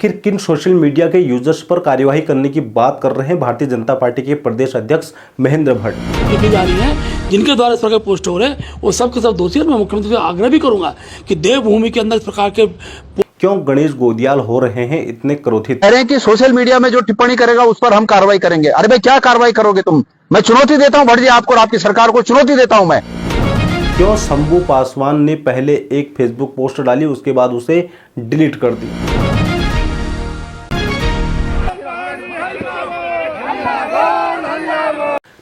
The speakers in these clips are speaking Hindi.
आखिर किन सोशल मीडिया के यूजर्स पर कार्यवाही करने की बात कर रहे हैं भारतीय जनता पार्टी के प्रदेश अध्यक्ष महेंद्र भट्ट। लिखी जा रही है जिनके द्वारा इस प्रकार पोस्ट हो रहे हैं वो सब के सब दोषी है। मैं मुख्यमंत्री से आग्रह भी करूंगा कि देवभूमि के अंदर इस प्रकार के क्यों गणेश गोदियाल हो रहे हैं इतने क्रोधित? कह रहे हैं कि सोशल मीडिया में जो टिप्पणी करेगा उस पर हम कार्रवाई करेंगे। अरे भाई क्या कार्रवाई करोगे तुम? मैं चुनौती देता हूं भट्ट जी आपको और आपकी सरकार को चुनौती देता हूं मैं। क्यों शंभू पासवान ने पहले एक फेसबुक पोस्ट डाली उसके बाद उसे डिलीट कर दी?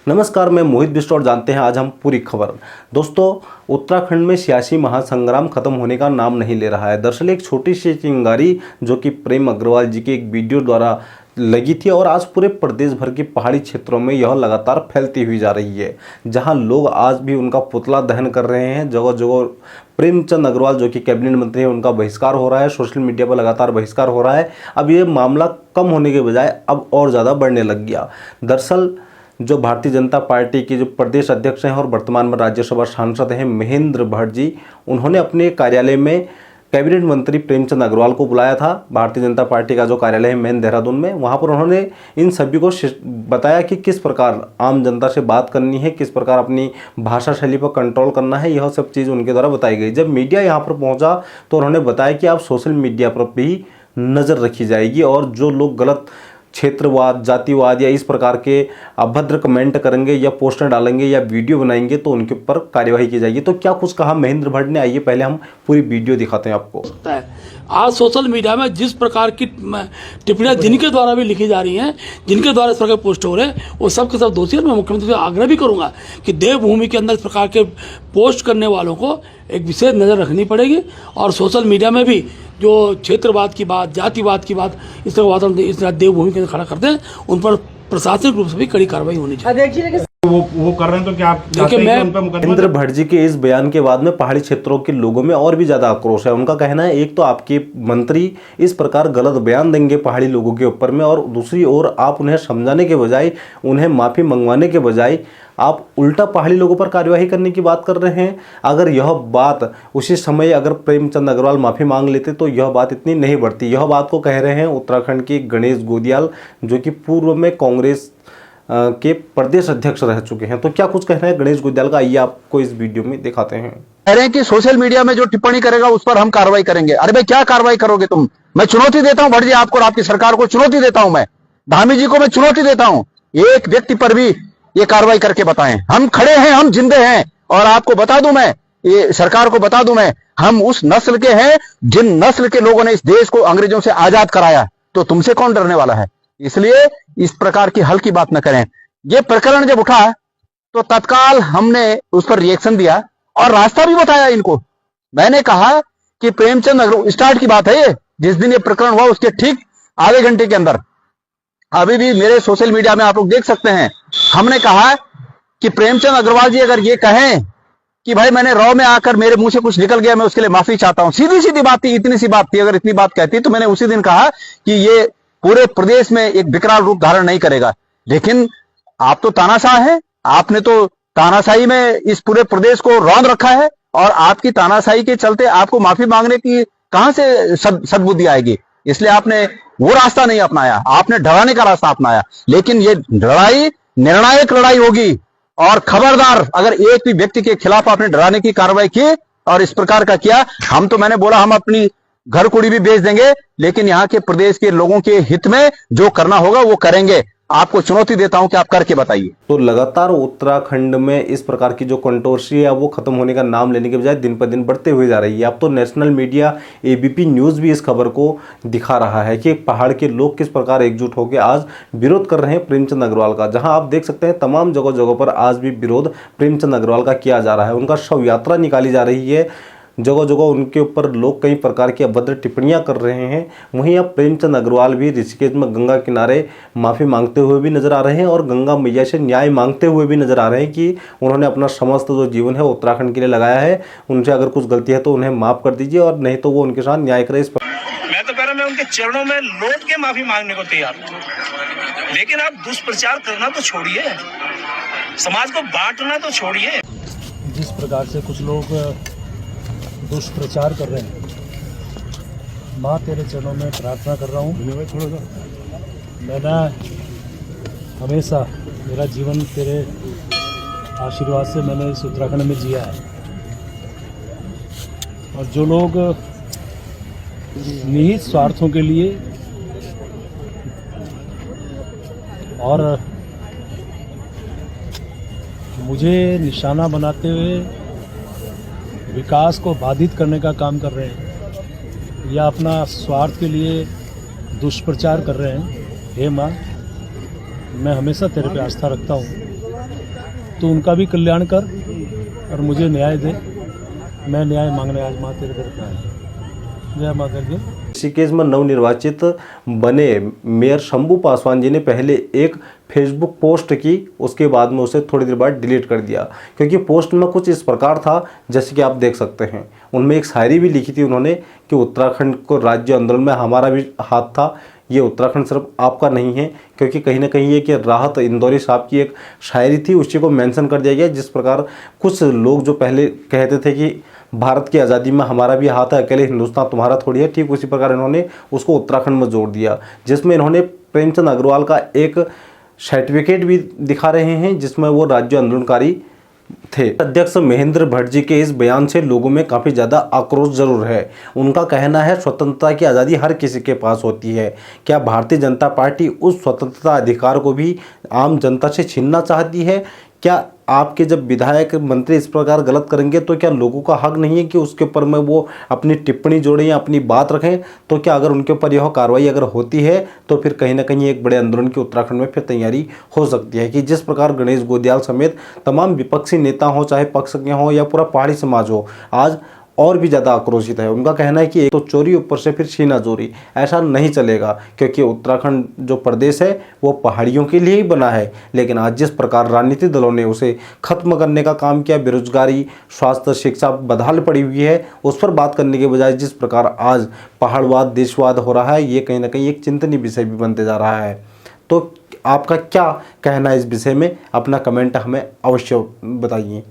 नमस्कार, मैं मोहित बिष्ट और जानते हैं आज हम पूरी खबर। दोस्तों, उत्तराखंड में सियासी महासंग्राम खत्म होने का नाम नहीं ले रहा है। दरअसल एक छोटी सी चिंगारी जो कि प्रेम अग्रवाल जी के एक वीडियो द्वारा लगी थी और आज पूरे प्रदेश भर के पहाड़ी क्षेत्रों में यह लगातार फैलती हुई जा रही है, जहां लोग आज भी उनका पुतला दहन कर रहे हैं। जगह जगह प्रेमचंद अग्रवाल जो कि कैबिनेट मंत्री हैं उनका बहिष्कार हो रहा है, सोशल मीडिया पर लगातार बहिष्कार हो रहा है। अब ये मामला कम होने के बजाय अब और ज़्यादा बढ़ने लग गया। दरअसल जो भारतीय जनता पार्टी के जो प्रदेश अध्यक्ष हैं और वर्तमान में राज्यसभा सांसद हैं महेंद्र भट्ट जी, उन्होंने अपने कार्यालय में कैबिनेट मंत्री प्रेमचंद अग्रवाल को बुलाया था। भारतीय जनता पार्टी का जो कार्यालय है मेन देहरादून में, वहाँ पर उन्होंने इन सभी को बताया कि किस प्रकार आम जनता से बात करनी है, किस प्रकार अपनी भाषा शैली पर कंट्रोल करना है। यह सब चीज़ उनके द्वारा बताई गई। जब मीडिया यहाँ पर पहुँचा तो उन्होंने बताया कि आप सोशल मीडिया पर भी नज़र रखी जाएगी और जो लोग गलत क्षेत्रवाद, जातिवाद या इस प्रकार के अभद्र कमेंट करेंगे या पोस्टर डालेंगे या वीडियो बनाएंगे तो उनके ऊपर कार्यवाही की जाएगी। तो क्या कुछ कहा महेंद्र भट्ट ने, आइए पहले हम पूरी वीडियो दिखाते हैं आपको। आज सोशल मीडिया में जिस प्रकार की टिप्पणियां जिनके द्वारा भी लिखी जा रही हैं, जिनके द्वारा इस प्रकार पोस्ट हो रहे हैं वो सब के सब दोषी है। मैं मुख्यमंत्री से आग्रह भी करूंगा कि देवभूमि के अंदर इस प्रकार के पोस्ट करने वालों को एक विशेष नज़र रखनी पड़ेगी और सोशल मीडिया में भी जो क्षेत्रवाद की बात, जातिवाद की बात, इस तरह वातावरण इस तरह देवभूमि के अंदर खड़ा करते हैं उन पर प्रशासनिक रूप से भी कड़ी कार्रवाई होनी चाहिए। वो कर रहे हैं तो क्या आप देखिए, मैं महेंद्र भट्ट जी के इस बयान के बाद में पहाड़ी क्षेत्रों के लोगों में और भी ज्यादा आक्रोश है। उनका कहना है एक तो आपके मंत्री इस प्रकार गलत बयान देंगे पहाड़ी लोगों के ऊपर में, और दूसरी ओर आप उन्हें समझाने के बजाय, उन्हें माफी मंगवाने के बजाय आप उल्टा पहाड़ी लोगों पर कार्यवाही करने की बात कर रहे हैं। अगर यह बात उसी समय अगर प्रेमचंद अग्रवाल माफी मांग लेते तो यह बात इतनी नहीं बढ़ती। यह बात को कह रहे हैं उत्तराखंड के गणेश गोदियाल जो कि पूर्व में कांग्रेस के प्रदेश अध्यक्ष रह चुके हैं। तो क्या कुछ कहना है गणेश गोदियाल का, आइए आपको इस वीडियो में दिखाते हैं। कह रहे हैं कि सोशल मीडिया में जो टिप्पणी करेगा उस पर हम कार्रवाई करेंगे। अरे भाई क्या कार्रवाई करोगे तुम? मैं चुनौती देता हूं भट्ट जी आपको और आपकी सरकार को चुनौती देता हूं मैं। धामी जी को मैं चुनौती देता हूं, एक व्यक्ति पर भी ये कार्रवाई करके बताएं। हम खड़े हैं, हम जिंदे हैं और आपको बता दूं मैं, ये सरकार को बता दूं मैं, हम उस नस्ल के हैं जिन नस्ल के लोगों ने इस देश को अंग्रेजों से आजाद कराया। तो तुमसे कौन डरने वाला है? इसलिए इस प्रकार की हल्की बात न करें। ये प्रकरण जब उठा तो तत्काल हमने उस पर रिएक्शन दिया और रास्ता भी बताया इनको। मैंने कहा कि प्रेमचंद अग्रवाल, स्टार्ट की बात है ये, जिस दिन ये प्रकरण हुआ उसके ठीक आधे घंटे के अंदर, अभी भी मेरे सोशल मीडिया में आप लोग देख सकते हैं, हमने कहा कि प्रेमचंद अग्रवाल जी अगर ये कहें कि भाई मैंने रॉ में आकर मेरे मुंह से कुछ निकल गया, मैं उसके लिए माफी चाहता हूं। सीधी सीधी बात थी, इतनी सी बात थी। अगर इतनी बात कहती तो मैंने उसी दिन कहा कि ये पूरे प्रदेश में एक विकराल रूप धारण नहीं करेगा। लेकिन आप तो तानाशाह हैं, आपने तो तानाशाही में इस पूरे प्रदेश को रौंद रखा है और आपकी तानाशाही के चलते आपको माफी मांगने की कहां से सद्बुद्धि आएगी? इसलिए आपने वो रास्ता नहीं अपनाया, आपने डराने का रास्ता अपनाया। लेकिन ये लड़ाई निर्णायक लड़ाई होगी और खबरदार अगर एक भी व्यक्ति के खिलाफ आपने डराने की कार्रवाई की और इस प्रकार का किया, हम तो मैंने बोला हम अपनी घर कुड़ी भी बेच देंगे, लेकिन यहाँ के प्रदेश के लोगों के हित में जो करना होगा वो करेंगे। आपको चुनौती देता हूं कि आप करके बताइए। तो लगातार उत्तराखंड में इस प्रकार की जो कंट्रोवर्सी है वो खत्म होने का नाम लेने के बजाय दिन पर दिन बढ़ते हुए जा रही है। अब तो नेशनल मीडिया एबीपी न्यूज़ भी इस खबर को दिखा रहा है कि पहाड़ के लोग किस प्रकार एकजुट होकर आज विरोध कर रहे हैं प्रेमचंद अग्रवाल का। जहां आप देख सकते हैं तमाम जगह जगह पर आज भी विरोध प्रेमचंद अग्रवाल का किया जा रहा है। उनका शव यात्रा निकाली जा रही है, जगह जगह उनके ऊपर लोग कई प्रकार की अभद्र टिप्पणियां कर रहे हैं। वहीं अब प्रेमचंद अग्रवाल भी ऋषिकेश में गंगा किनारे माफ़ी मांगते हुए भी नजर आ रहे हैं और गंगा मैया से न्याय मांगते हुए भी नजर आ रहे हैं कि उन्होंने अपना समस्त जो जीवन है उत्तराखंड के लिए लगाया है, उनसे अगर कुछ गलती है तो उन्हें माफ़ कर दीजिए और नहीं तो वो उनके साथ न्याय करे। इस मैं तो कह रहा, मैं उनके चरणों में लौट के माफी मांगने को तैयार हूं, लेकिन आप दुष्प्रचार करना तो छोड़िए, समाज को बांटना तो छोड़िए। जिस प्रकार से कुछ लोग दुष्प्रचार कर रहे हैं माँ तेरे चरणों में प्रार्थना कर रहा हूँ। मैंने हमेशा मेरा जीवन तेरे आशीर्वाद से मैंने इस उत्तराखंड में जिया है, और जो लोग निहित स्वार्थों के लिए और मुझे निशाना बनाते हुए विकास को बाधित करने का काम कर रहे हैं या अपना स्वार्थ के लिए दुष्प्रचार कर रहे हैं, हे माँ मैं हमेशा तेरे पे आस्था रखता हूँ, तो उनका भी कल्याण कर और मुझे न्याय दे। मैं न्याय मांगने आज माँ तेरे दर पे आया। जय माता दी। ऋषिकेश में नवनिर्वाचित बने मेयर शंभू पासवान जी ने पहले एक फेसबुक पोस्ट की, उसके बाद में उसे थोड़ी देर बाद डिलीट कर दिया, क्योंकि पोस्ट में कुछ इस प्रकार था जैसे कि आप देख सकते हैं। उनमें एक शायरी भी लिखी थी उन्होंने कि उत्तराखंड को राज्य आंदोलन में हमारा भी हाथ था, ये उत्तराखंड सिर्फ आपका नहीं है, क्योंकि कहीं ना कहीं ये कि राहत इंदौरी साहब की एक शायरी थी, उसी को मेंशन कर दिया गया। जिस प्रकार कुछ लोग जो पहले कहते थे कि भारत की आज़ादी में हमारा भी हाथ है, अकेले हिंदुस्तान तुम्हारा थोड़ी है, ठीक उसी प्रकार इन्होंने उसको उत्तराखंड में जोड़ दिया, जिसमें इन्होंने प्रेमचंद अग्रवाल का एक सर्टिफिकेट भी दिखा रहे हैं जिसमें वो राज्य आंदोलनकारी थे। अध्यक्ष महेंद्र भट्ट जी के इस बयान से लोगों में काफ़ी ज़्यादा आक्रोश जरूर है। उनका कहना है स्वतंत्रता की आज़ादी हर किसी के पास होती है। क्या भारतीय जनता पार्टी उस स्वतंत्रता अधिकार को भी आम जनता से छीनना चाहती है? क्या आपके जब विधायक मंत्री इस प्रकार गलत करेंगे तो क्या लोगों का हक नहीं है कि उसके ऊपर में वो अपनी टिप्पणी जोड़ें या अपनी बात रखें? तो क्या अगर उनके ऊपर यह कार्रवाई अगर होती है तो फिर कहीं ना कहीं एक बड़े आंदोलन की उत्तराखंड में फिर तैयारी हो सकती है कि जिस प्रकार गणेश गोदियाल समेत तमाम विपक्षी नेता हो, चाहे पक्ष के हों या पूरा पहाड़ी समाज हो, आज और भी ज़्यादा आक्रोशित है। उनका कहना है कि एक तो चोरी ऊपर से फिर छीना चोरी, ऐसा नहीं चलेगा, क्योंकि उत्तराखंड जो प्रदेश है वो पहाड़ियों के लिए ही बना है। लेकिन आज जिस प्रकार राजनीतिक दलों ने उसे खत्म करने का काम किया, बेरोजगारी, स्वास्थ्य, शिक्षा बदहाल पड़ी हुई है, उस पर बात करने के बजाय जिस प्रकार आज पहाड़वाद, देशवाद हो रहा है, ये कहीं ना कहीं एक चिंतनीय विषय भी बनते जा रहा है। तो आपका क्या कहना है इस विषय में? अपना कमेंट हमें अवश्य बताइए।